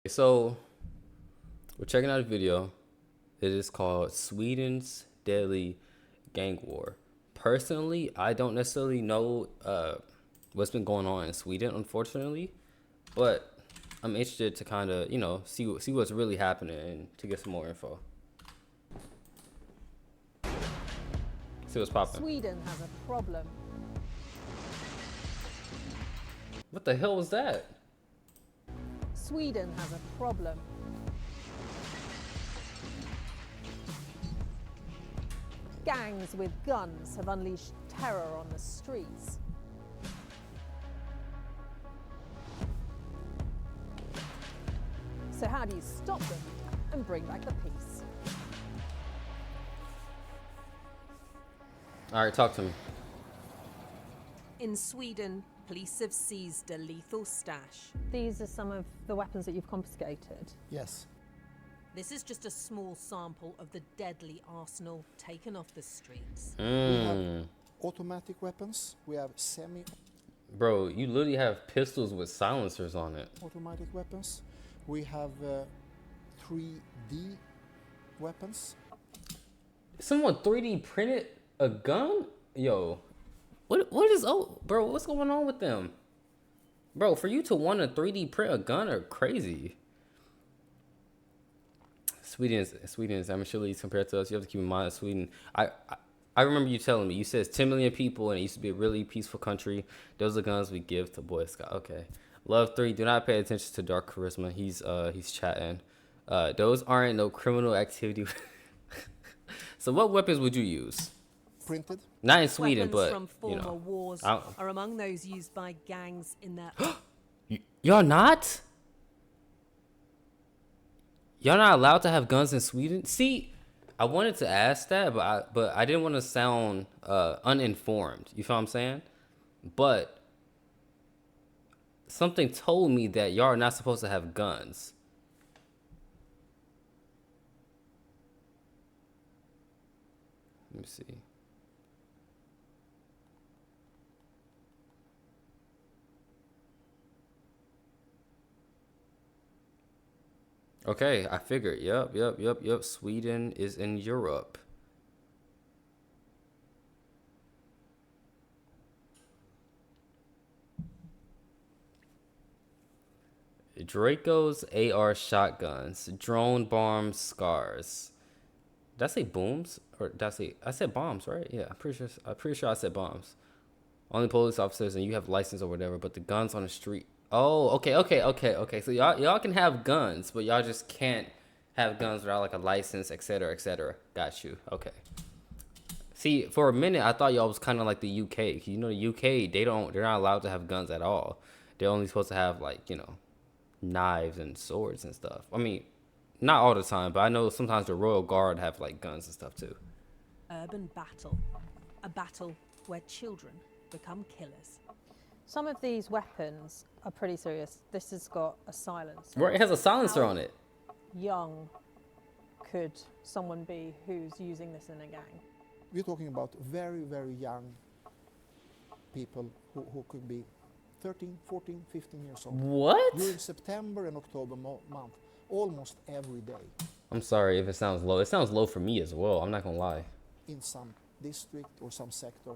So we're checking out a video. It is called Sweden's Deadly Gang War. Personally, I don't necessarily know what's been going on in Sweden, unfortunately, but I'm interested to kind of, see what's really happening and to get some more info. See what's popping. Sweden has a problem. What the hell was that? Sweden has a problem. Gangs with guns have unleashed terror on the streets. So how do you stop them and bring back the peace? All right, talk to me. In Sweden, police have seized a lethal stash. These are some of the weapons that you've confiscated. Yes. This is just a small sample of the deadly arsenal taken off the streets. We have automatic weapons. We have Bro, you literally have pistols with silencers on it. semi-automatic weapons. We have 3D weapons. Someone 3D printed a gun? Yo, what is bro? What's going on with them, bro? For you to want to 3D print a gun are crazy. Sweden's amateurly compared to us. You have to keep in mind that Sweden. I remember you telling me. You said it's 10 million people and it used to be a really peaceful country. Those are guns we give to Boy Scout. Okay, Love 3. Do not pay attention to Dark Charisma. He's chatting. Those aren't no criminal activity. So what weapons would you use? Printed. Not in Sweden, Weapons but from former wars I- are among those used by gangs in their... Y'all not? Y'all not allowed to have guns in Sweden? See, I wanted to ask that, but I didn't want to sound uninformed. You feel what I'm saying? But something told me that y'all are not supposed to have guns. Let me see. Okay, I figured. Yep. Sweden is in Europe. Draco's AR shotguns, drone bombs, scars. Did I say booms or did I said bombs, right? Yeah, I'm pretty sure I said bombs. Only police officers and you have license or whatever, but the guns on the street. Oh, okay. So y'all can have guns, but y'all just can't have guns without like a license, etc., etc. Got you. Okay. See, for a minute I thought y'all was kind of like the UK. 'Cause you know the UK, they're not allowed to have guns at all. They're only supposed to have like, knives and swords and stuff. I mean, not all the time, but I know sometimes the Royal Guard have like guns and stuff too. Urban battle. A battle where children become killers. Some of these weapons are pretty serious. This has got a silencer. Right, it has a silencer on it. Young could someone be who's using this in a gang? We're talking about very, very young people who could be 13, 14, 15 years old. What? During September and October month, almost every day. I'm sorry if it sounds low. It sounds low for me as well. I'm not gonna lie. In some district or some sector,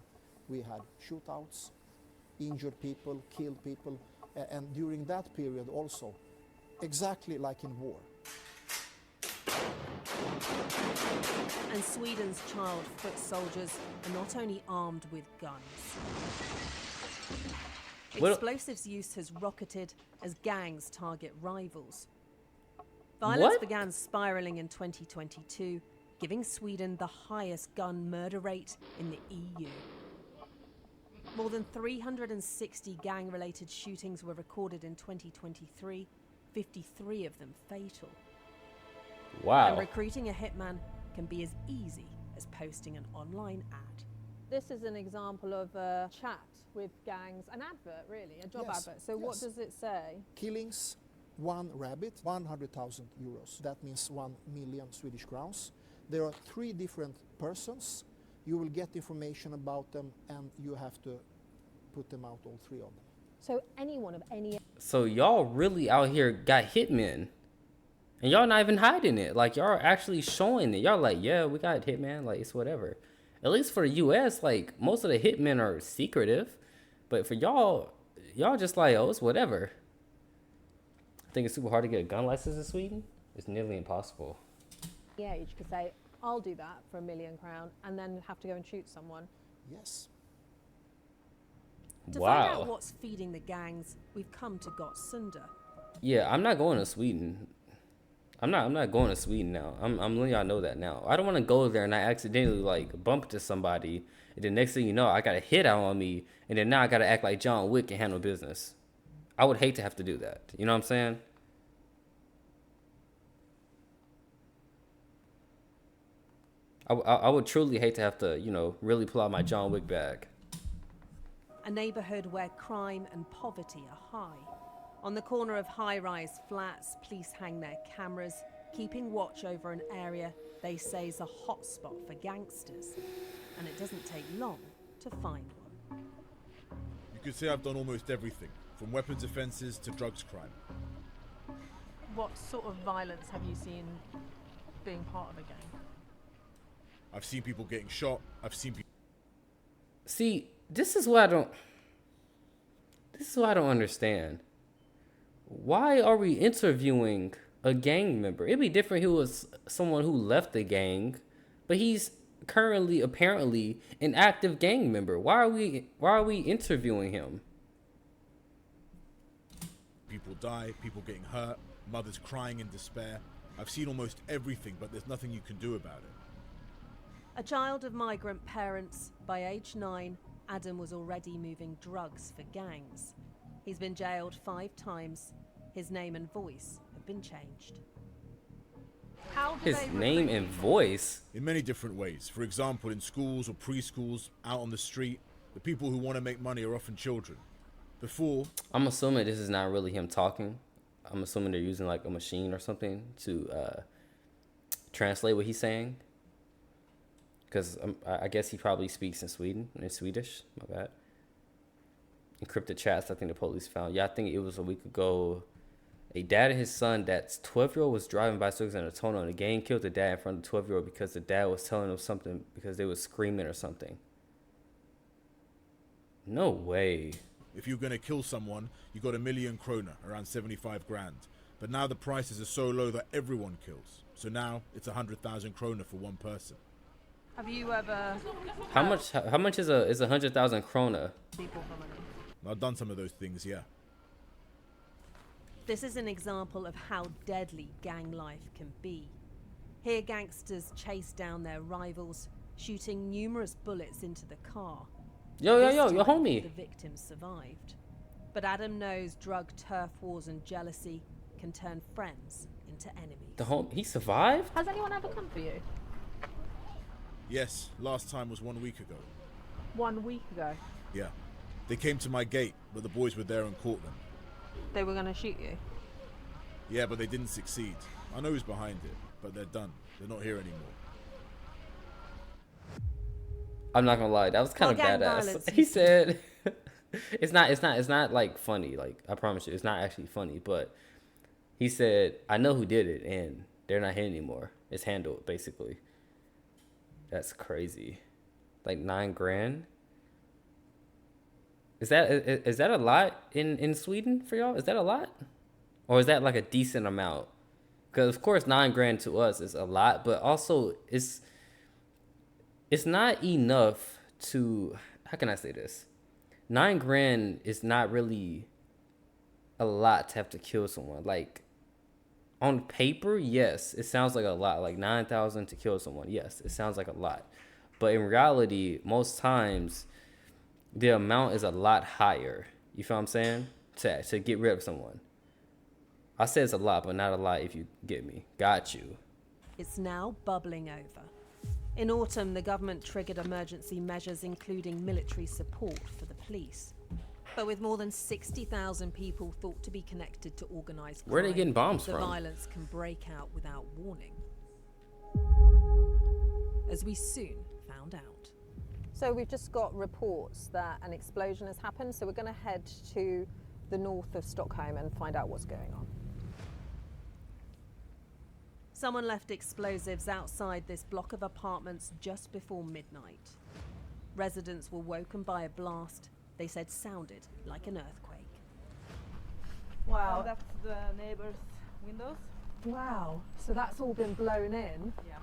we had shootouts, injured people, killed people, and during that period also, exactly like in war. And Sweden's child foot soldiers are not only armed with guns. What- Explosives use has rocketed as gangs target rivals. Violence What? began spiraling in 2022, giving Sweden the highest gun murder rate in the EU. More than 360 gang-related shootings were recorded in 2023, 53 of them fatal. And Wow. recruiting a hitman can be as easy as posting an online ad. This is an example of a chat with gangs, an advert really, a job Yes, advert. So what yes. does it say? Killings, one rabbit, 100,000 euros. That means 1 million Swedish crowns. There are 3 different persons. You will get information about them and you have to put them out, all 3 of them. So anyone of any So y'all really out here got hitmen. And y'all not even hiding it. Like, y'all are actually showing it. Y'all like, yeah, we got hitman. Like, it's whatever. At least for the U.S., like, most of the hitmen are secretive. But for y'all, y'all just like, oh, it's whatever. I think it's super hard to get a gun license in Sweden. It's nearly impossible. The age could say, I'll do that for £1,000,000 and then have to go and shoot someone. Yes. To Wow. find out what's feeding the gangs, we've come to Gottsunda. Yeah, I'm not going to Sweden. I'm not going to Sweden now. I'm letting y'all know that now. I don't want to go there and I accidentally like bump into somebody, and then next thing you know, I got a hit out on me, and then now I got to act like John Wick and handle business. I would hate to have to do that. You know what I'm saying? I would truly hate to have to, you know, really pull out my John Wick bag. A neighbourhood where crime and poverty are high. On the corner of high-rise flats, police hang their cameras, keeping watch over an area they say is a hotspot for gangsters. And it doesn't take long to find one. You could say I've done almost everything, from weapons offences to drugs crime. What sort of violence have you seen being part of a gang? I've seen people getting shot. I've seen people... See, this is what I don't understand. Why are we interviewing a gang member? It'd be different if he was someone who left the gang, but he's currently apparently an active gang member. Why are we interviewing him? People die, people getting hurt, mothers crying in despair. I've seen almost everything, but there's nothing you can do about it. A child of migrant parents, by age 9, Adam was already moving drugs for gangs. He's been jailed 5 times. His name and voice have been changed. How do His they name recruit and you? voice. In many different ways. For example, in schools or preschools, out on the street, the people who want to make money are often children. Before, I'm assuming this is not really him talking. I'm assuming they're using like a machine or something to translate what he's saying. Because I guess he probably speaks in Swedish. My bad. Encrypted chats, I think the police found. Yeah, I think it was a week ago. A dad and his son, that's 12-year-old, was driving bicycles in a tunnel, and the gang killed the dad in front of the 12-year-old because the dad was telling them something because they was screaming or something. No way. if you're going to kill someone, you got 1,000,000 krona, around 75 grand. But now the prices are so low that everyone kills. So now it's 100,000 krona for one person. Have you ever How much is 100,000 krona? people for money? I've done some of those things, yeah. This is an example of how deadly gang life can be. Here gangsters chase down their rivals, shooting numerous bullets into the car. Yo, This your time, homie. The victims survived. But Adam knows drug turf wars and jealousy can turn friends into enemies. He survived? Has anyone ever come for you? Yes, last time was 1 week ago. 1 week ago. Yeah. They came to my gate, but the boys were there and caught them. They were going to shoot you. Yeah, but they didn't succeed. I know who's behind it, but they're done. They're not here anymore. I'm not gonna lie, that was kind of Well, gang badass. violence, He you see. said, it's not like funny. Like, I promise you, it's not actually funny. But he said, I know who did it, and they're not here anymore. It's handled, basically. That's crazy. Like 9 grand. Is that a lot in Sweden for y'all? Is that a lot, or is that like a decent amount? Because of course 9 grand to us is a lot, but also it's not enough to, how can I say this? 9 grand is not really a lot to have to kill someone. Like, on paper, yes, it sounds like a lot. Like 9,000 to kill someone, yes, it sounds like a lot. But in reality, most times, the amount is a lot higher. You feel what I'm saying? To get rid of someone. I said it's a lot, but not a lot if you get me. Got you. It's now bubbling over. In autumn, the government triggered emergency measures, including military support for the police. But with more than 60,000 people thought to be connected to organised crime, Where are they getting bombs the from? violence can break out without warning. As we soon found out. So we've just got reports that an explosion has happened. So we're going to head to the north of Stockholm and find out what's going on. Someone left explosives outside this block of apartments just before midnight. Residents were woken by a blast they said sounded like an earthquake. Wow. And that's the neighbor's windows. Wow, so that's all been blown in? Yeah.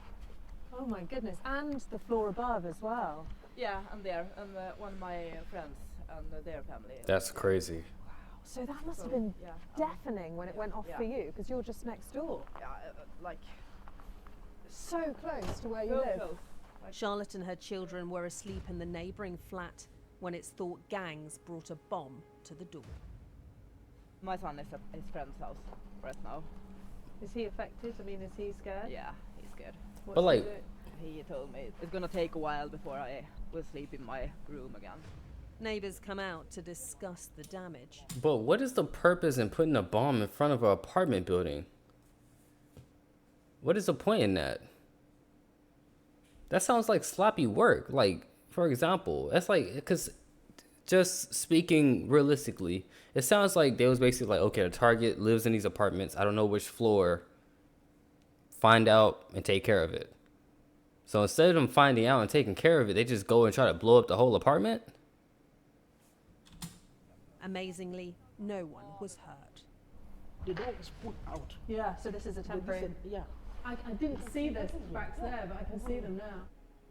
Oh my goodness, and the floor above as well. Yeah, and there, and one of my friends and their family. That's crazy. So that must have been yeah, deafening when it went off for you, because you're just next door. Yeah, like So close to where you so live. close. Charlotte and her children were asleep in the neighbouring flat when it's thought gangs brought a bomb to the door. My son is at his friend's house right now. Is he affected? I mean, is he scared? Yeah, he's scared. What's But like, he doing? He told me it's gonna take a while before I will sleep in my room again. Neighbours come out to discuss the damage. but what is the purpose in putting a bomb in front of an apartment building? What is the point in that? That sounds like sloppy work. Like, for example, that's like, because just speaking realistically, it sounds like they was basically like, okay, the target lives in these apartments. I don't know which floor. Find out and take care of it. So instead of them finding out and taking care of it, they just go and try to blow up the whole apartment. Amazingly, no one was hurt. The door was pulled out. Yeah, so this is a temporary. Yeah. I didn't see the cracks there, but I can see them now.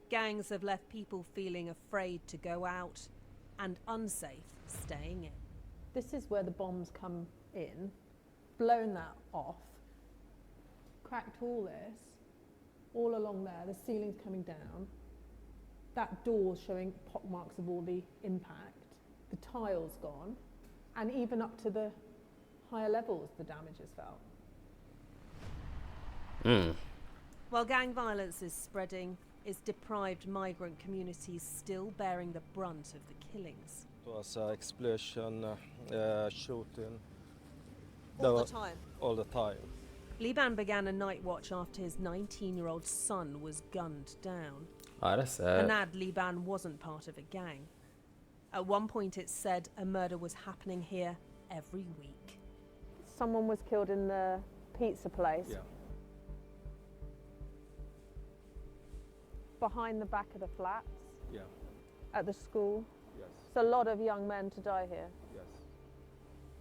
Gangs have left people feeling afraid to go out and unsafe staying in. This is where the bombs come in, blown that off, cracked all this, all along there, the ceiling's coming down, that door's showing pock marks of all the impact, the tile's gone, and even up to the higher levels the damage is felt. While gang violence is spreading, is deprived migrant communities still bearing the brunt of the killings? It was an explosion, shooting. All the time. All the time. Liban began a night watch after his 19-year-old son was gunned down. Oh, that's sad. Hanad Liban wasn't part of a gang. At one point it said a murder was happening here every week. Someone was killed in the pizza place. Yeah. Behind the back of the flats, Yeah. at the school. Yes. It's a lot of young men to die here. Yes.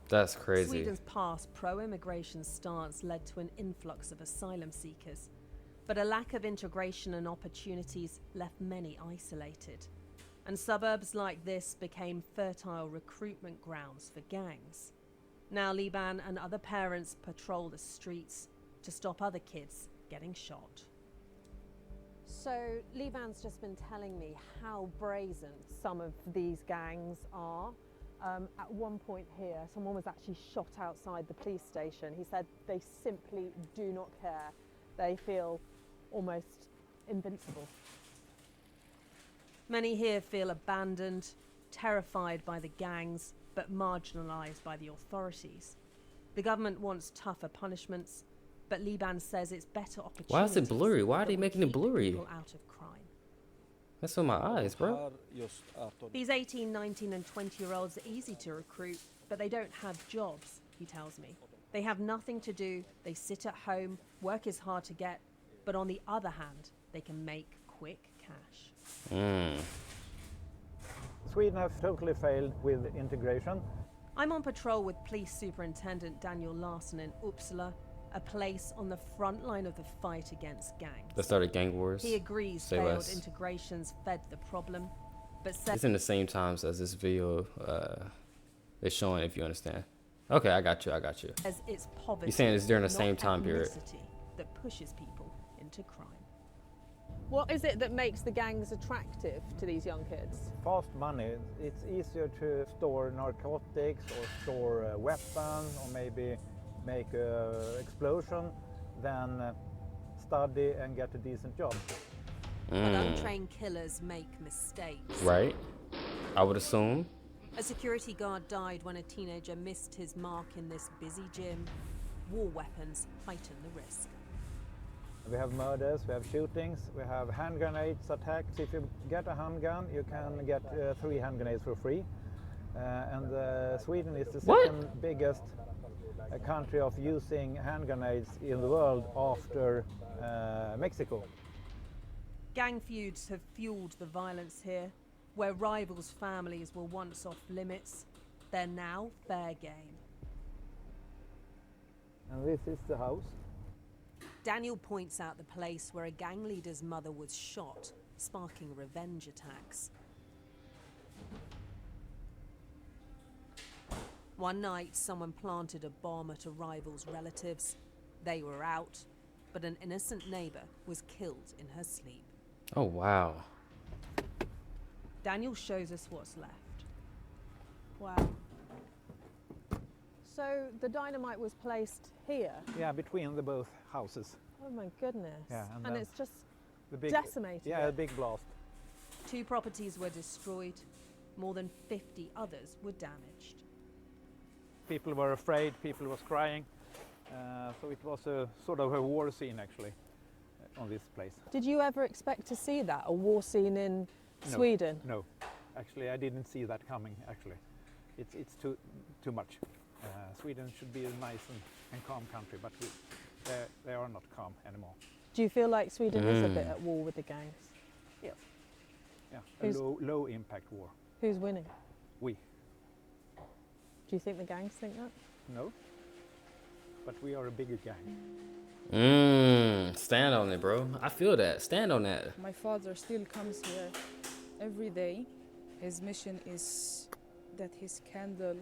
That's crazy. Sweden's past pro-immigration stance led to an influx of asylum seekers, but a lack of integration and opportunities left many isolated. And suburbs like this became fertile recruitment grounds for gangs. Now Liban and other parents patrol the streets to stop other kids getting shot. So Liban's just been telling me how brazen some of these gangs are. At one point here, someone was actually shot outside the police station. He said they simply do not care. They feel almost invincible. Many here feel abandoned, terrified by the gangs, but marginalised by the authorities. The government wants tougher punishments, but Liban says it's better opportunities. Why is it blurry? Why are they that will making it keep blurry? people out of crime. That's on my eyes, bro. Här just att These 18, 19 and 20-year-olds are easy to recruit, but they don't have jobs, he tells me. They have nothing to do, they sit at home, work is hard to get, but on the other hand, they can make quick cash. Sweden has totally failed with integration. I'm on patrol with Police Superintendent Daniel Larsson in Uppsala, a place on the front line of the fight against gangs. That started gang wars. He agrees Say failed less. integrations fed the problem, but says It's in the same times as this video is showing, if you understand. Okay, I got you. it's poverty. You're saying it's during the not same time period. ethnicity, that pushes people into crime. What is it that makes the gangs attractive to these young kids? Fast money. It's easier to store narcotics or store weapons or maybe make an explosion than study and get a decent job. But untrained killers make mistakes. Right? I would assume. A security guard died when a teenager missed his mark in this busy gym. War weapons heighten the risk. We have murders, we have shootings, we have hand grenades attacks. If you get a handgun, you can get 3 hand grenades for free. and Sweden is the What? second biggest country of using hand grenades in the world after Mexico. Gang feuds have fueled the violence here. Where rivals' families were once off limits, they're now fair game. And this is the house. Daniel points out the place where a gang leader's mother was shot, sparking revenge attacks. One night, someone planted a bomb at a rival's relatives. They were out, but an innocent neighbor was killed in her sleep. Oh, wow. Daniel shows us what's left. Wow. So the dynamite was placed here? Yeah, between the both houses. Oh my goodness. Yeah, and it's just The big, decimated yeah, it. a big blast. 2 properties were destroyed. More than 50 others were damaged. People were afraid, people was crying. So it was a sort of a war scene actually on this place. Did you ever expect to see that, a war scene in No. Sweden? No, actually I didn't see that coming actually. It's too much. Sweden should be a nice and calm country, but they are not calm anymore. Do you feel like Sweden is a bit at war with the gangs? Yeah, a Who's- low impact war. Who's winning? We. Do you think the gangs think that? No, but we are a bigger gang. Stand on it, bro. I feel that. Stand on that. My father still comes here every day. His mission is that his candle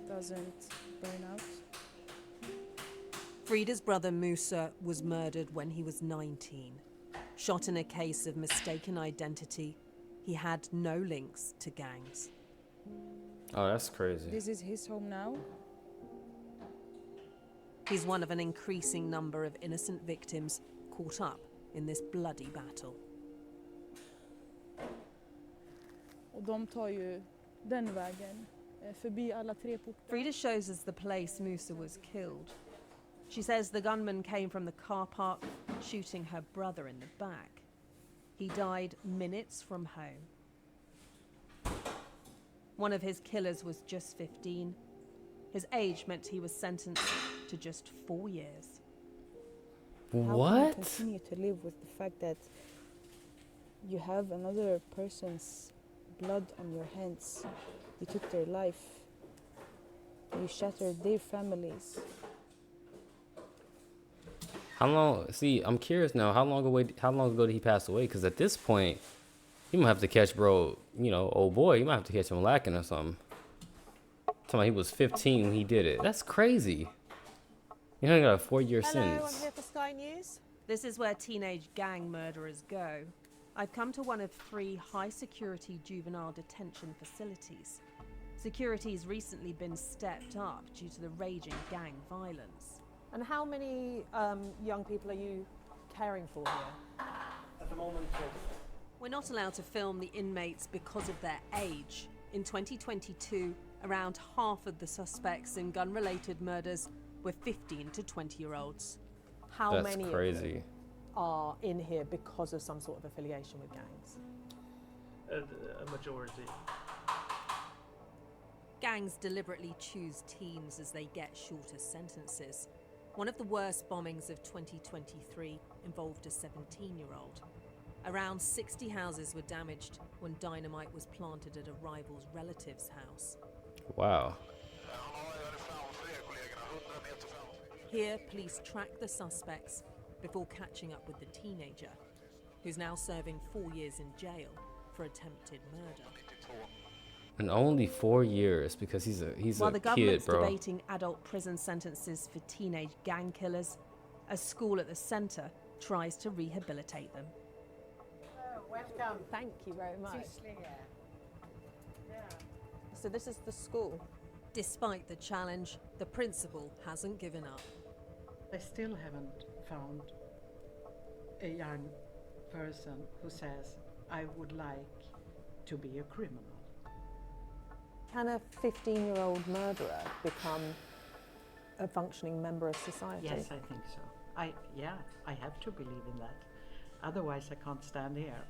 doesn't burn out. Frida's brother Musa was murdered when he was 19. Shot in a case of mistaken identity, he had no links to gangs. Oh, that's crazy. This is his home now. He's one of an increasing number of innocent victims caught up in this bloody battle. Och de tar ju den vägen förbi alla 3 portar. Frida shows us the place Musa was killed. She says the gunman came from the car park, shooting her brother in the back. He died minutes from home. One of his killers was just 15. His age meant he was sentenced to just 4 years. How can you What? continue to live with the fact that you have another person's blood on your hands? You took their life. You shattered their families. How long? See, I'm curious now. How long ago did he pass away? Because at this point, you might have to catch bro. You know, old boy. You might have to catch him lacking or something. Talking about he was 15 when he did it. That's crazy. You know, he got a 4-year Hello, sentence. I'm here for Sky News. This is where teenage gang murderers go. I've come to one of 3 high-security juvenile detention facilities. Security's recently been stepped up due to the raging gang violence. And how many young people are you caring for here? At the moment, We're not allowed to film the inmates because of their age. In 2022, around half of the suspects in gun-related murders were 15 to 20-year-olds. How That's many crazy. of them are in here because of some sort of affiliation with gangs? A majority. Gangs deliberately choose teens as they get shorter sentences. One of the worst bombings of 2023 involved a 17-year-old. Around 60 houses were damaged when dynamite was planted at a rival's relative's house. Wow. Here, police track the suspects before catching up with the teenager, who's now serving 4 years in jail for attempted murder. And only 4 years because he's While a the kid, government's bro. debating adult prison sentences for teenage gang killers, a school at the centre tries to rehabilitate them. Welcome. Thank you very much. So this is the school. Despite the challenge, the principal hasn't given up. I still haven't found a young person who says, I would like to be a criminal. Can a 15-year-old murderer become a functioning member of society? Yes, I think so. I have to believe in that. Otherwise, I can't stand here.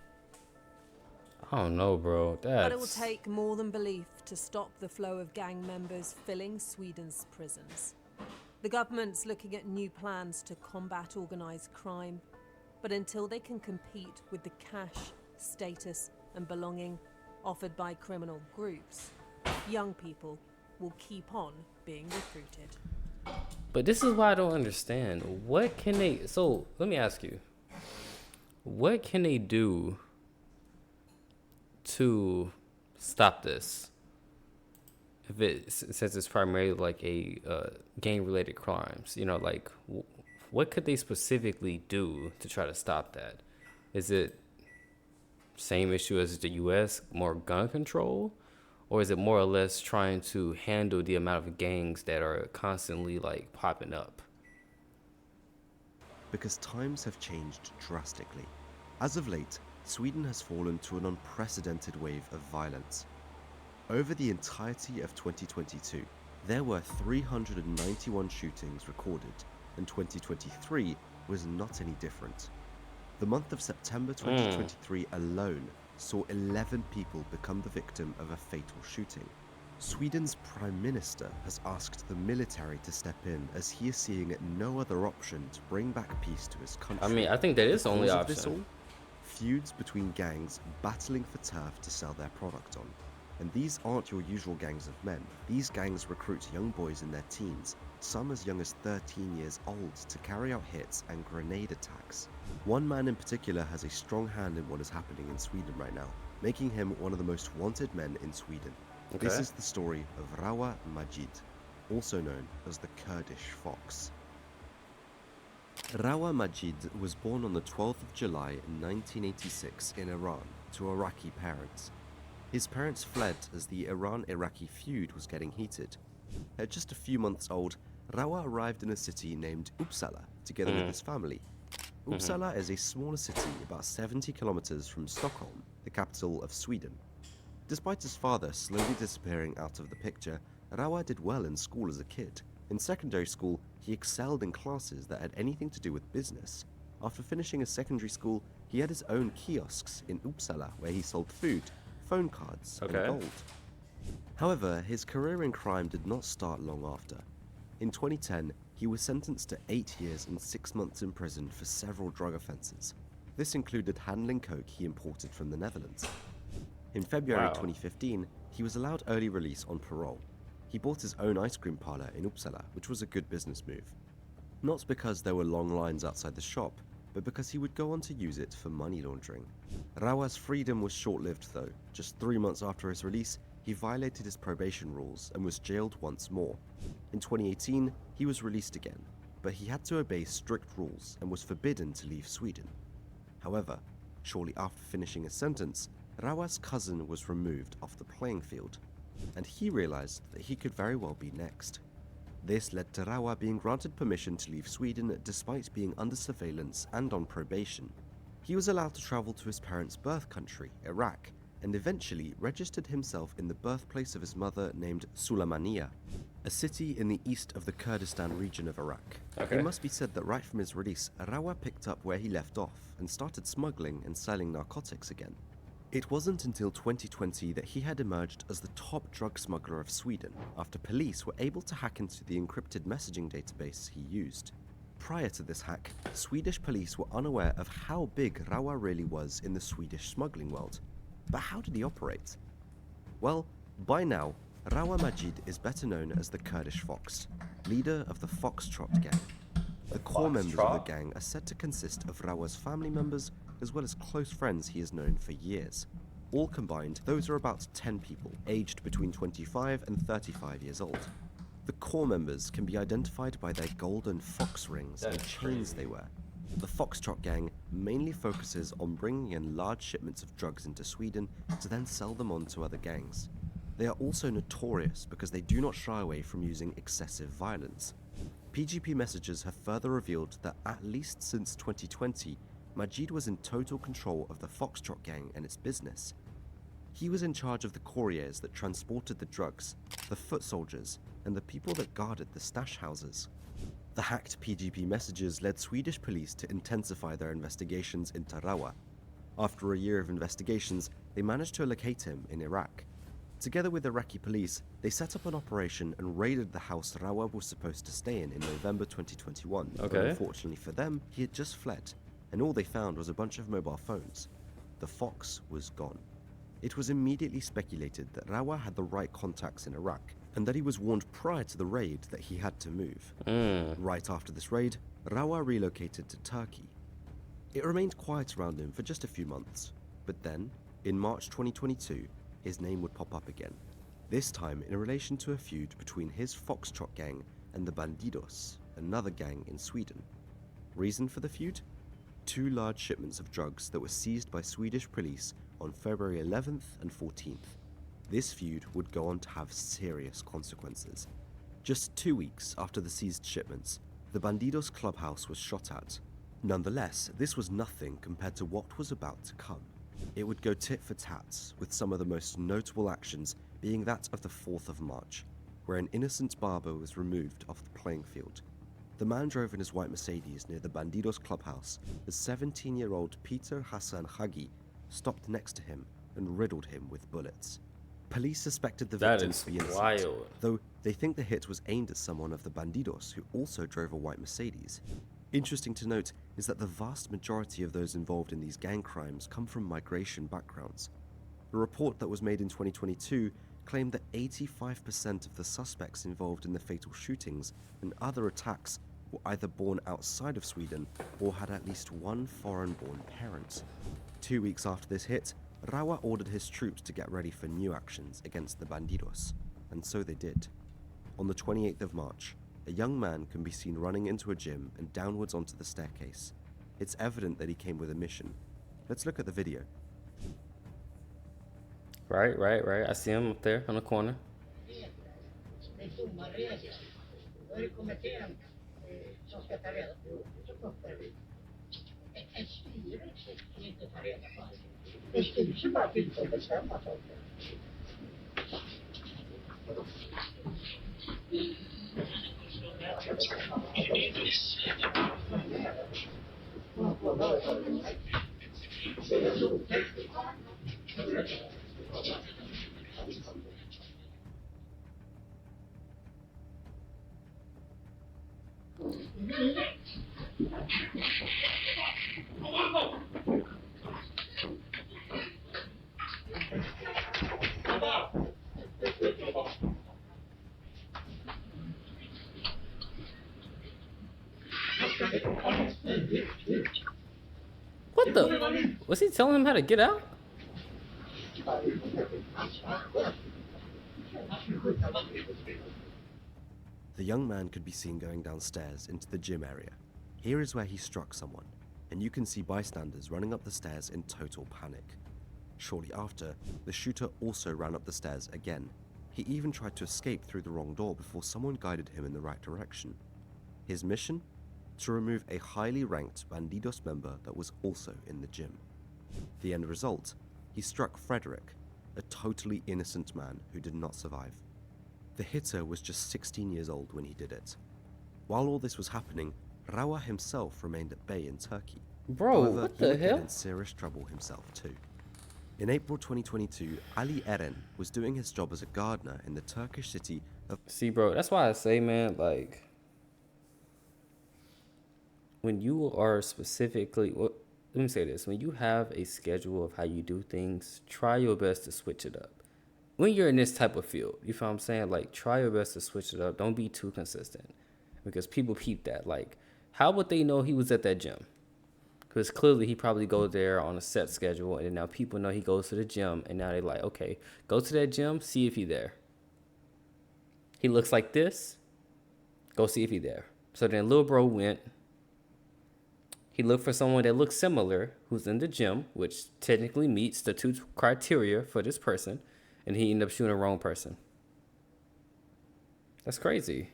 I don't know, bro. But it will That's take more than belief to stop the flow of gang members filling Sweden's prisons. The government's looking at new plans to combat organised crime, but until they can compete with the cash, status and belonging offered by criminal groups, young people will keep on being recruited. But this is why I don't understand. What can they? So let me ask you. What can they do to stop this? If it since it's primarily like a gang-related crimes, you know, like what could they specifically do to try to stop that? Is it same issue as the U.S., more gun control, or is it more or less trying to handle the amount of gangs that are constantly like popping up? Because times have changed drastically. As of late, Sweden has fallen to an unprecedented wave of violence. Over the entirety of 2022, there were 391 shootings recorded, and 2023 was not any different. The month of September 2023 alone saw 11 people become the victim of a fatal shooting. Sweden's Prime Minister has asked the military to step in as he is seeing no other option to bring back peace to his country. I mean, I think that is the only Cause of this all? option. Feuds between gangs battling for turf to sell their product on. And these aren't your usual gangs of men. These gangs recruit young boys in their teens, some as young as 13 years old, to carry out hits and grenade attacks. One man in particular has a strong hand in what is happening in Sweden right now, making him one of the most wanted men in Sweden. Okay. This is the story of Rawa Majid, also known as the Kurdish Fox. Rawa Majid was born on the 12th of July 1986 in Iran to Iraqi parents. His parents fled as the Iran-Iraqi feud was getting heated. At just a few months old, Rawa arrived in a city named Uppsala together with his family. Uppsala is a smaller city about 70 kilometers from Stockholm, the capital of Sweden. Despite his father slowly disappearing out of the picture, Rawa did well in school as a kid. In secondary school, he excelled in classes that had anything to do with business. After finishing his secondary school, he had his own kiosks in Uppsala where he sold food, phone cards, and gold. However, his career in crime did not start long after. In 2010, he was sentenced to 8 years and 6 months in prison for several drug offences. This included handling coke he imported from the Netherlands. In February 2015, he was allowed early release on parole. He bought his own ice cream parlour in Uppsala, which was a good business move. Not because there were long lines outside the shop, but because he would go on to use it for money laundering. Rawa's freedom was short-lived though. Just 3 months after his release, he violated his probation rules and was jailed once more. In 2018, he was released again, but he had to obey strict rules and was forbidden to leave Sweden. However, shortly after finishing his sentence, Rawa's cousin was removed off the playing field, and he realized that he could very well be next. This led to Rawa being granted permission to leave Sweden despite being under surveillance and on probation. He was allowed to travel to his parents' birth country, Iraq, and eventually registered himself in the birthplace of his mother named Sulaymaniyah, a city in the east of the Kurdistan region of Iraq. Okay. It must be said that right from his release, Rawa picked up where he left off and started smuggling and selling narcotics again. It wasn't until 2020 that he had emerged as the top drug smuggler of Sweden after police were able to hack into the encrypted messaging database he used. Prior to this hack, Swedish police were unaware of how big Rawa really was in the Swedish smuggling world. But how did he operate? Well, by now, Rawa Majid is better known as the Kurdish Fox, leader of the Foxtrot gang. The core members of the gang are said to consist of Rawa's family members as well as close friends he has known for years. All combined, those are about 10 people, aged between 25 and 35 years old. The core members can be identified by their golden fox rings and chains they wear. The Foxtrot gang mainly focuses on bringing in large shipments of drugs into Sweden to then sell them on to other gangs. They are also notorious because they do not shy away from using excessive violence. PGP messages have further revealed that at least since 2020, Majid was in total control of the Foxtrot gang and its business. He was in charge of the couriers that transported the drugs, the foot soldiers, and the people that guarded the stash houses. The hacked PGP messages led Swedish police to intensify their investigations into Rawa. After a year of investigations, they managed to locate him in Iraq. Together with Iraqi police, they set up an operation and raided the house Rawa was supposed to stay in November 2021. But Okay. unfortunately for them, he had just fled, and all they found was a bunch of mobile phones. The fox was gone. It was immediately speculated that Rawa had the right contacts in Iraq, and that he was warned prior to the raid that he had to move. Right after this raid, Rawa relocated to Turkey. It remained quiet around him for just a few months, but then, in March 2022, his name would pop up again. This time in relation to a feud between his Foxtrot gang and the Bandidos, another gang in Sweden. Reason for the feud? 2 large shipments of drugs that were seized by Swedish police on February 11th and 14th. This feud would go on to have serious consequences. Just 2 weeks after the seized shipments, the Bandidos clubhouse was shot at. Nonetheless, this was nothing compared to what was about to come. It would go tit for tat, with some of the most notable actions being that of the 4th of March, where an innocent barber was removed off the playing field. The man drove in his white Mercedes near the Bandidos clubhouse as 17-year-old Peter Hassan Hagi stopped next to him and riddled him with bullets. Police suspected the That victim is to be innocent, wild. though they think the hit was aimed at someone of the Bandidos who also drove a white Mercedes. Interesting to note is that the vast majority of those involved in these gang crimes come from migration backgrounds. A report that was made in 2022 claimed that 85% of the suspects involved in the fatal shootings and other attacks were either born outside of Sweden or had at least one foreign-born parent. 2 weeks after this hit, Rawa ordered his troops to get ready for new actions against the Bandidos, and so they did. On the 28th of March, a young man can be seen running into a gym and downwards onto the staircase. It's evident that he came with a mission. Let's look at the video. Right. I see him up there on the corner. What the? Was he telling him how to get out? The young man could be seen going downstairs into the gym area. Here is where he struck someone, and you can see bystanders running up the stairs in total panic. Shortly after, the shooter also ran up the stairs again. He even tried to escape through the wrong door before someone guided him in the right direction. His mission? To remove a highly ranked Bandidos member that was also in the gym. The end result? He struck Frederick, a totally innocent man who did not survive. The hitter was just 16 years old when he did it. While all this was happening, Rawa himself remained at bay in Turkey. Bro, However, what he the would get hell? in serious trouble himself too. In April 2022, Ali Eren was doing his job as a gardener in the Turkish city of... See, bro, that's why I say, man, like, when you are specifically, well, let me say this, when you have a schedule of how you do things, try your best to switch it up. When you're in this type of field, you feel what I'm saying? Like, try your best to switch it up. Don't be too consistent, because people peep that. Like, how would they know he was at that gym? Because clearly he probably goes there on a set schedule, and now people know he goes to the gym, and now they're like, okay, go to that gym, see if he's there. He looks like this, go see if he's there. So then little bro went. He looked for someone that looks similar who's in the gym, which technically meets the 2 criteria for this person, and he ended up shooting the wrong person. That's crazy.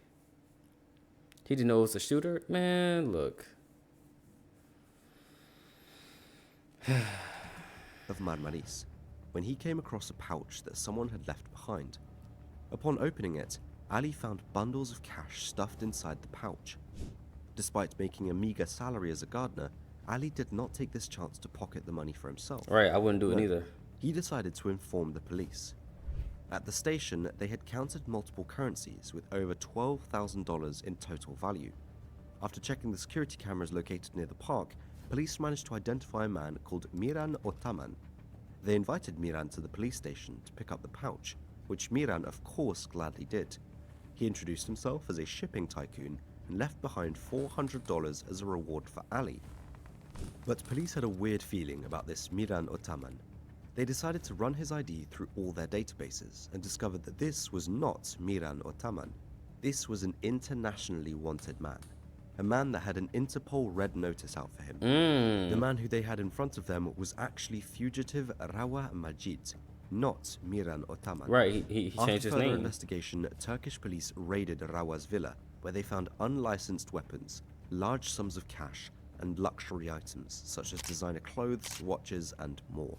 He didn't know it was a shooter? Man, look. of Marmaris, when he came across a pouch that someone had left behind. Upon opening it, Ali found bundles of cash stuffed inside the pouch. Despite making a meager salary as a gardener, Ali did not take this chance to pocket the money for himself. Right, I wouldn't do it No, either. He decided to inform the police. At the station, they had counted multiple currencies with over $12,000 in total value. After checking the security cameras located near the park, police managed to identify a man called Miran Otaman. They invited Miran to the police station to pick up the pouch, which Miran of course gladly did. He introduced himself as a shipping tycoon and left behind $400 as a reward for Ali. But police had a weird feeling about this Miran Otaman. They decided to run his ID through all their databases and discovered that this was not Miran Otaman. This was an internationally wanted man. A man that had an Interpol red notice out for him. The man who they had in front of them was actually fugitive Rawa Majid, not Miran Otaman. Right, he changed his After further name. investigation, Turkish police raided Rawa's villa, where they found unlicensed weapons, large sums of cash, and luxury items such as designer clothes, watches, and more.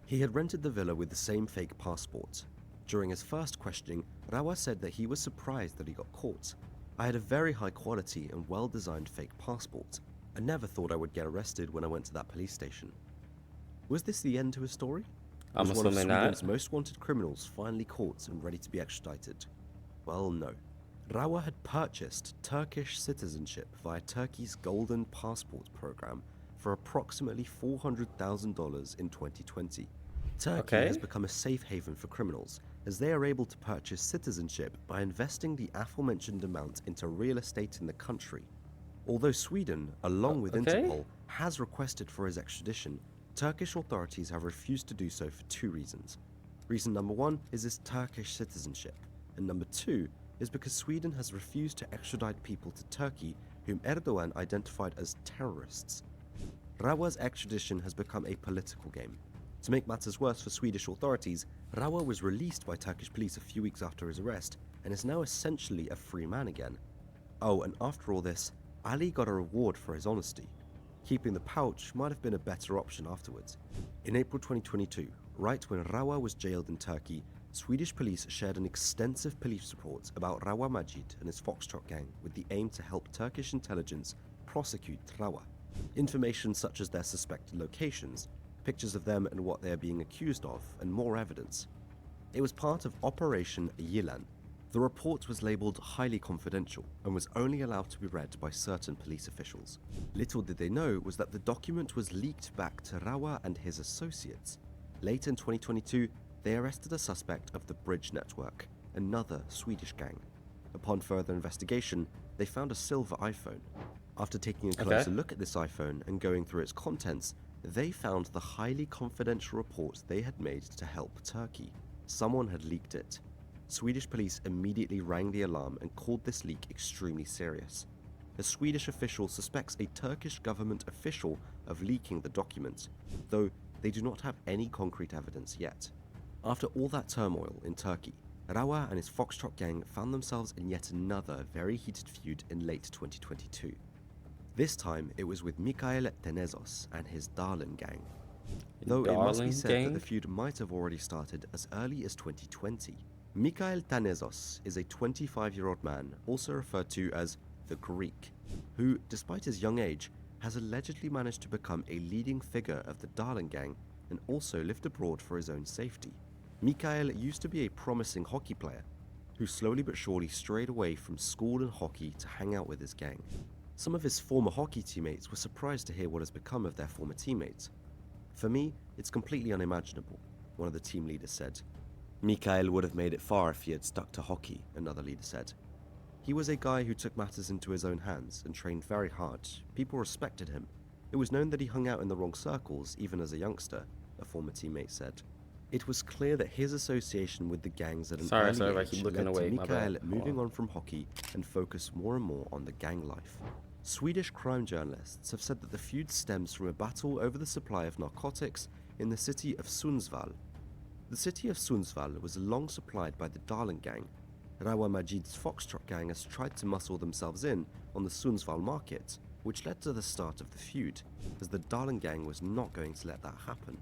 He had rented the villa with the same fake passport. During his first questioning, Rawa said that he was surprised that he got caught. I had a very high quality and well-designed fake passport. I never thought I would get arrested when I went to that police station. Was this the end to his story? I'm Was one of assuming Sweden's not. most wanted criminals finally caught and ready to be extradited? Well, no. Rawa had purchased Turkish citizenship via Turkey's Golden Passport program for approximately $400,000 in 2020. Turkey has become a safe haven for criminals, as they are able to purchase citizenship by investing the aforementioned amount into real estate in the country. Although Sweden, along with Interpol, has requested for his extradition, Turkish authorities have refused to do so for two reasons. Reason number one is his Turkish citizenship, and number two is because Sweden has refused to extradite people to Turkey whom Erdogan identified as terrorists. Rawa's extradition has become a political game. To make matters worse for Swedish authorities, Rawa was released by Turkish police a few weeks after his arrest and is now essentially a free man again. Oh, and after all this, Ali got a reward for his honesty. Keeping the pouch might have been a better option afterwards. In April 2022, right when Rawa was jailed in Turkey, Swedish police shared an extensive police report about Rawa Majid and his Foxtrot gang with the aim to help Turkish intelligence prosecute Rawa. Information such as their suspected locations, pictures of them and what they are being accused of, and more evidence. It was part of Operation Yilan. The report was labeled highly confidential and was only allowed to be read by certain police officials. Little did they know was that the document was leaked back to Rawa and his associates. Late in 2022, they arrested a suspect of the Bridge Network, another Swedish gang. Upon further investigation, they found a silver iPhone. After taking a closer look at this iPhone and going through its contents, they found the highly confidential report they had made to help Turkey. Someone had leaked it. Swedish police immediately rang the alarm and called this leak extremely serious. A Swedish official suspects a Turkish government official of leaking the document, though they do not have any concrete evidence yet. After all that turmoil in Turkey, Rawa and his Foxtrot gang found themselves in yet another very heated feud in late 2022. This time, it was with Mikhail Tenezos and his Darlin gang. Though it must be said that the feud might have already started as early as 2020. Mikhail Tenezos is a 25-year-old man, also referred to as the Greek, who, despite his young age, has allegedly managed to become a leading figure of the Darlin gang and also lived abroad for his own safety. Mikhail used to be a promising hockey player, who slowly but surely strayed away from school and hockey to hang out with his gang. Some of his former hockey teammates were surprised to hear what has become of their former teammates. For me, it's completely unimaginable, one of the team leaders said. Mikhail would have made it far if he had stuck to hockey, another leader said. He was a guy who took matters into his own hands and trained very hard. People respected him. It was known that he hung out in the wrong circles, even as a youngster, a former teammate said. It was clear that his association with the gangs at an early age led to Mikhail moving on from hockey and focus more and more on the gang life. Swedish crime journalists have said that the feud stems from a battle over the supply of narcotics in the city of Sundsvall. The city of Sundsvall was long supplied by the Darlin gang. Rawa Majid's Foxtrot gang has tried to muscle themselves in on the Sundsvall market, which led to the start of the feud, as the Darlin gang was not going to let that happen.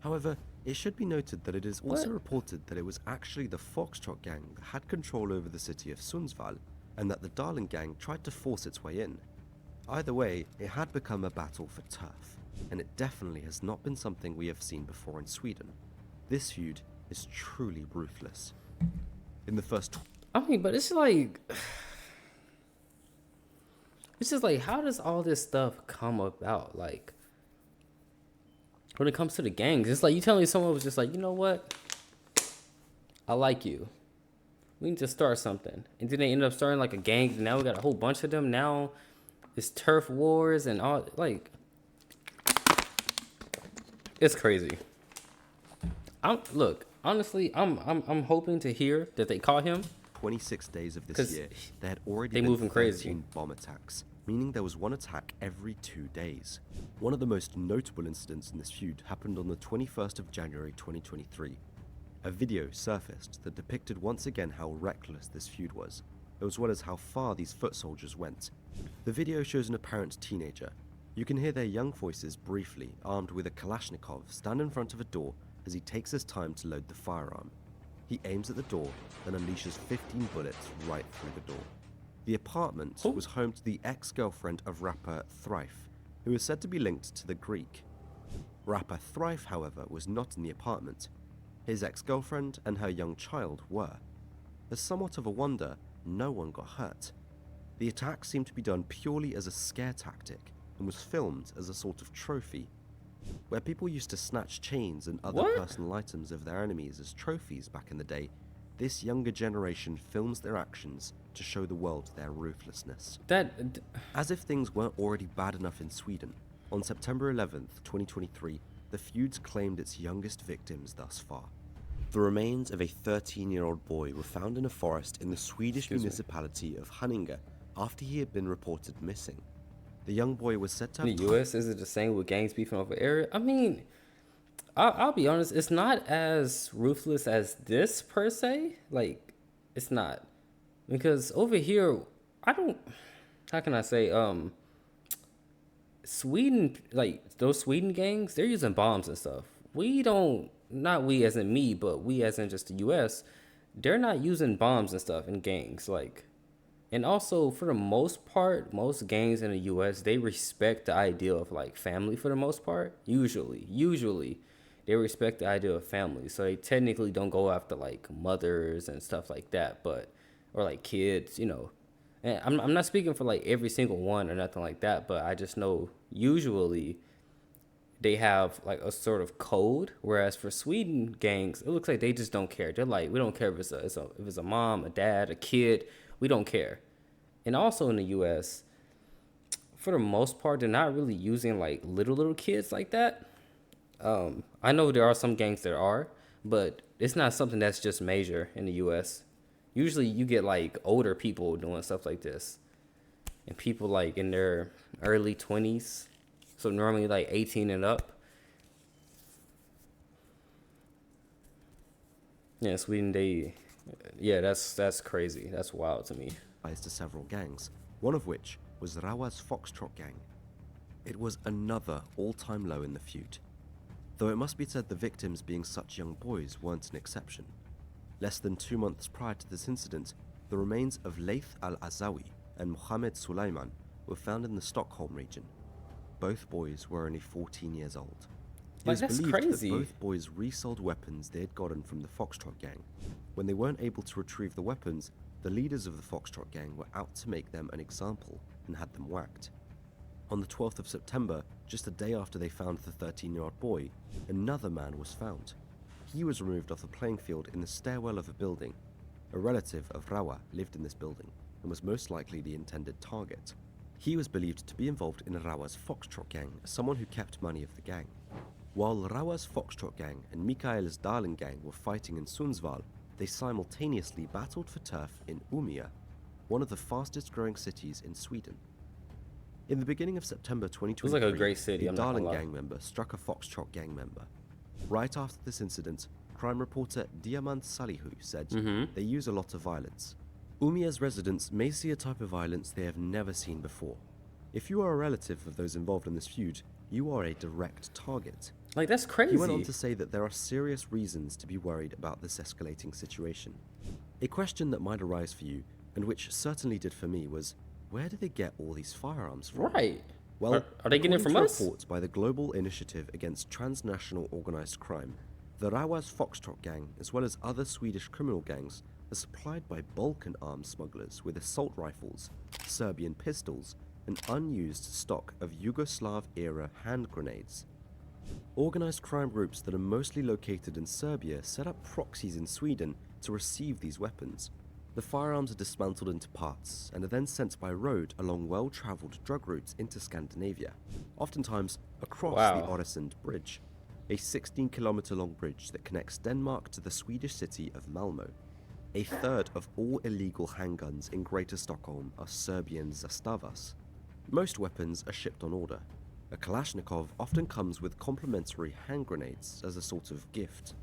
However, it should be noted that it is also reported that it was actually the Foxtrot gang that had control over the city of Sundsvall, and that the Darlin gang tried to force its way in. Either way, it had become a battle for turf, and it definitely has not been something we have seen before in Sweden. This feud is truly ruthless. In the first... I mean, but it's like... It's just like, how does all this stuff come about? Like, when it comes to the gangs, it's like you telling me someone was just like, you know what? I like you. We need to start something. And then they end up starting like a gang. And now we got a whole bunch of them. Now it's turf wars and all. Like, it's crazy. Look, honestly, I'm hoping to hear that they caught him. 26 days of this year, there had already been moving 13 crazy. bomb attacks, meaning there was one attack every 2 days. One of the most notable incidents in this feud happened on the 21st of January 2023. A video surfaced that depicted once again how reckless this feud was, as well as how far these foot soldiers went. The video shows an apparent teenager. You can hear their young voices briefly, armed with a Kalashnikov, stand in front of a door as he takes his time to load the firearm. He aims at the door, then unleashes 15 bullets right through the door. The apartment was home to the ex-girlfriend of rapper Thrife, who is said to be linked to the Greek. Rapper Thrife, however, was not in the apartment. His ex-girlfriend and her young child were. As somewhat of a wonder, no one got hurt. The attack seemed to be done purely as a scare tactic and was filmed as a sort of trophy, where people used to snatch chains and other personal items of their enemies as trophies back in the day. This younger generation films their actions to show the world their ruthlessness. As if things weren't already bad enough in Sweden, on September 11th, 2023, the feud claimed its youngest victims thus far. The remains of a 13-year-old boy were found in a forest in the Swedish municipality of Haninge after he had been reported missing. The young boy was said to have... In the U.S., is it the same with gangs beefing over area? I mean, I'll be honest, it's not as ruthless as this per se. Like, it's not. Because over here, how can I say, Sweden, like, those Sweden gangs, they're using bombs and stuff. We don't, not we as in me, but we as in just the U.S., they're not using bombs and stuff in gangs, like... And also, for the most part, most gangs in the U.S., they respect the idea of, like, family for the most part. Usually, they respect the idea of family. So they technically don't go after, like, mothers and stuff like that, or, like, kids, you know. And I'm not speaking for, like, every single one or nothing like that, but I just know usually they have, like, a sort of code. Whereas for Sweden gangs, it looks like they just don't care. They're like, we don't care if it's a mom, a dad, a kid. We don't care. And also in the U.S., for the most part, they're not really using, like, little kids like that. I know there are some gangs that are, but it's not something that's just major in the U.S. Usually you get, like, older people doing stuff like this. And people, like, in their early 20s. So normally, like, 18 and up. Yeah, Sweden, yeah, that's crazy. That's wild to me. To several gangs, one of which was Rawa's Foxtrot gang. It was another all-time low in the feud, though it must be said the victims being such young boys weren't an exception. Less than 2 months prior to this incident, the remains of Leif al-Azawi and Mohammed Sulaiman were found in the Stockholm region. Both boys were only 14 years old. It was that's believed crazy. that both boys resold weapons they had gotten from the Foxtrot gang. When they weren't able to retrieve the weapons, the leaders of the Foxtrot gang were out to make them an example and had them whacked. On the 12th of September, just a day after they found the 13-year-old boy, another man was found. He was removed off the playing field in the stairwell of a building. A relative of Rawa lived in this building and was most likely the intended target. He was believed to be involved in Rawa's Foxtrot gang as someone who kept money of the gang. While Rawa's Foxtrot gang and Mikael's Darling gang were fighting in Sundsvall, they simultaneously battled for turf in Umeå, one of the fastest growing cities in Sweden. In the beginning of September 2023, it was like a great city, the Darling gang member struck a Foxtrot gang member. Right after this incident, crime reporter Diamant Salihu said they use a lot of violence. Umeå's residents may see a type of violence they have never seen before. If you are a relative of those involved in this feud, you are a direct target. Like, that's crazy. He went on to say that there are serious reasons to be worried about this escalating situation. A question that might arise for you, and which certainly did for me, was, where do they get all these firearms from? Right. Well, are they getting it according from to us? reports by the Global Initiative Against Transnational Organized Crime, the Rawas Foxtrot gang, as well as other Swedish criminal gangs, are supplied by Balkan arms smugglers with assault rifles, Serbian pistols, and unused stock of Yugoslav-era hand grenades. Organized crime groups that are mostly located in Serbia set up proxies in Sweden to receive these weapons. The firearms are dismantled into parts and are then sent by road along well-traveled drug routes into Scandinavia, oftentimes across the Öresund Bridge, a 16-kilometer-long bridge that connects Denmark to the Swedish city of Malmö. A third of all illegal handguns in Greater Stockholm are Serbian Zastavas. Most weapons are shipped on order. A Kalashnikov often comes with complimentary hand grenades as a sort of gift.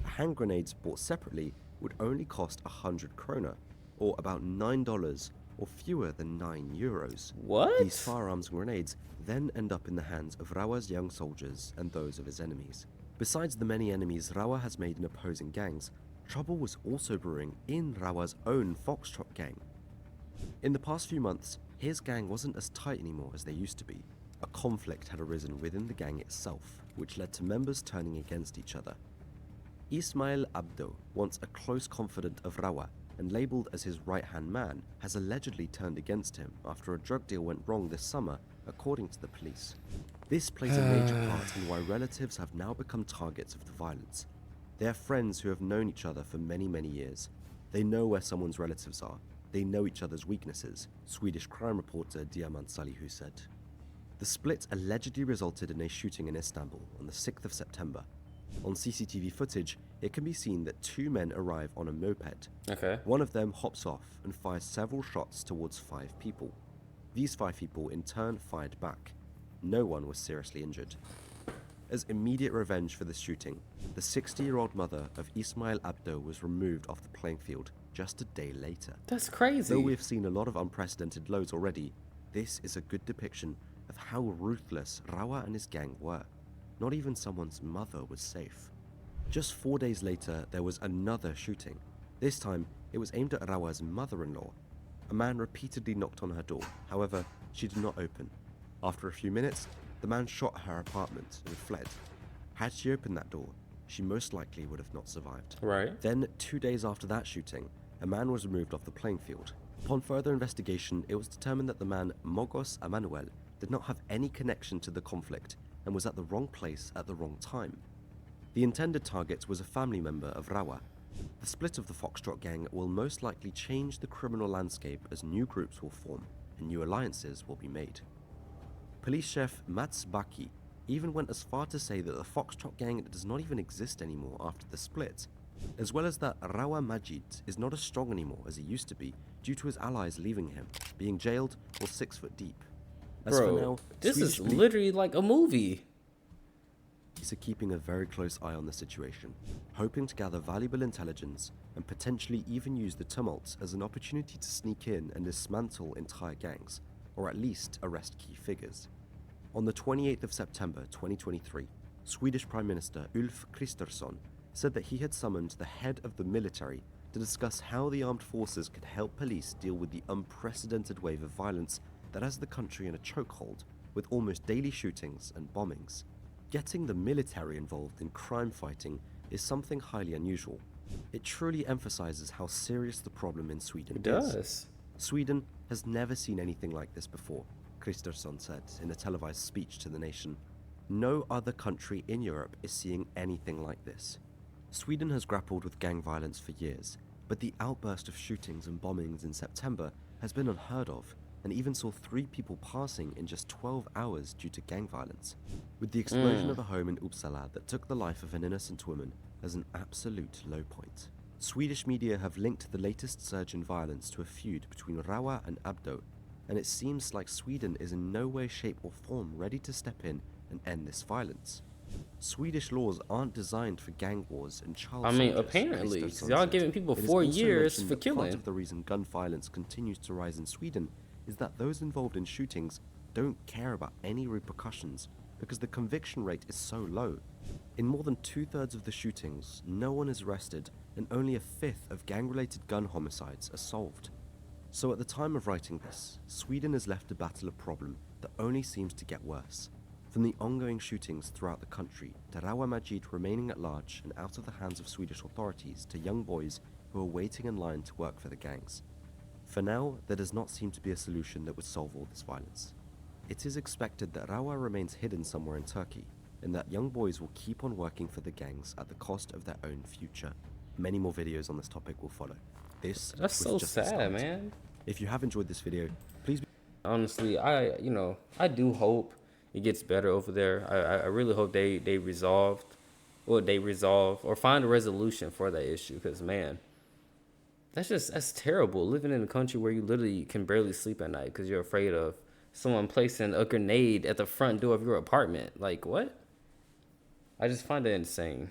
Hand grenades bought separately would only cost 100 krona, or about $9 or fewer than €9. What? These firearms and grenades then end up in the hands of Rawa's young soldiers and those of his enemies. Besides the many enemies Rawa has made in opposing gangs, trouble was also brewing in Rawa's own Foxtrot gang. In the past few months, his gang wasn't as tight anymore as they used to be. A conflict had arisen within the gang itself, which led to members turning against each other. Ismail Abdo, once a close confidant of Rawa and labelled as his right-hand man, has allegedly turned against him after a drug deal went wrong this summer, according to the police. This plays a major part in why relatives have now become targets of the violence. They are friends who have known each other for many, many years. They know where someone's relatives are. They know each other's weaknesses, Swedish crime reporter Diamant Salihu said. The split allegedly resulted in a shooting in Istanbul on the 6th of September. On CCTV footage, it can be seen that two men arrive on a moped. Okay. One of them hops off and fires several shots towards 5 people. These 5 people in turn fired back. No one was seriously injured. As immediate revenge for the shooting, the 60-year-old mother of Ismail Abdo was removed off the playing field just a day later. That's crazy. Though we've seen a lot of unprecedented loads already, this is a good depiction of how ruthless Rawa and his gang were. Not even someone's mother was safe. Just 4 days later, there was another shooting. This time, it was aimed at Rawa's mother-in-law. A man repeatedly knocked on her door. However, she did not open. After a few minutes, the man shot her apartment and fled. Had she opened that door, she most likely would have not survived. Right. Then, 2 days after that shooting, a man was removed off the playing field. Upon further investigation, it was determined that the man, Mogos Emanuel, did not have any connection to the conflict and was at the wrong place at the wrong time. The intended target was a family member of Rawa. The split of the Foxtrot gang will most likely change the criminal landscape as new groups will form and new alliances will be made. Police Chef Mats Baki even went as far to say that the Foxtrot gang does not even exist anymore after the split, as well as that Rawa Majid is not as strong anymore as he used to be due to his allies leaving him, being jailed or 6 foot deep. As Bro, for now, this Swedish is police literally like a movie. are keeping a very close eye on the situation, hoping to gather valuable intelligence and potentially even use the tumult as an opportunity to sneak in and dismantle entire gangs, or at least arrest key figures. On the 28th of September 2023, Swedish Prime Minister Ulf Kristersson said that he had summoned the head of the military to discuss how the armed forces could help police deal with the unprecedented wave of violence that has the country in a chokehold, with almost daily shootings and bombings. Getting the military involved in crime fighting is something highly unusual. It truly emphasizes how serious the problem in Sweden It is. does. Sweden has never seen anything like this before, Kristersson said in a televised speech to the nation. No other country in Europe is seeing anything like this. Sweden has grappled with gang violence for years, but the outburst of shootings and bombings in September has been unheard of, and even saw 3 people passing in just 12 hours due to gang violence, with the explosion of a home in Uppsala that took the life of an innocent woman as an absolute low point. Swedish media have linked the latest surge in violence to a feud between Rawa and Abdo, and it seems like Sweden is in no way, shape or form ready to step in and end this violence. Swedish laws aren't designed for gang wars and child soldiers, apparently, Kristersson 'cause y'all said. giving people It is 4 also years mentioned for that killing. Part of the reason gun violence continues to rise in Sweden is that those involved in shootings don't care about any repercussions because the conviction rate is so low. In more than 2/3 of the shootings, no one is arrested and only 1/5 of gang-related gun homicides are solved. So at the time of writing this, Sweden has left to battle a problem that only seems to get worse. From the ongoing shootings throughout the country, to Rawa Majid remaining at large and out of the hands of Swedish authorities, to young boys who are waiting in line to work for the gangs. For now, there does not seem to be a solution that would solve all this violence. It is expected that Rawa remains hidden somewhere in Turkey, and that young boys will keep on working for the gangs at the cost of their own future. Many more videos on this topic will follow. This That's was so just the sad, start. man. If you have enjoyed this video, please be Honestly, I do hope it gets better over there. I really hope they resolve or find a resolution for that issue, because man, that's terrible, living in a country where you literally can barely sleep at night because you're afraid of someone placing a grenade at the front door of your apartment. Like, what? I just find it insane.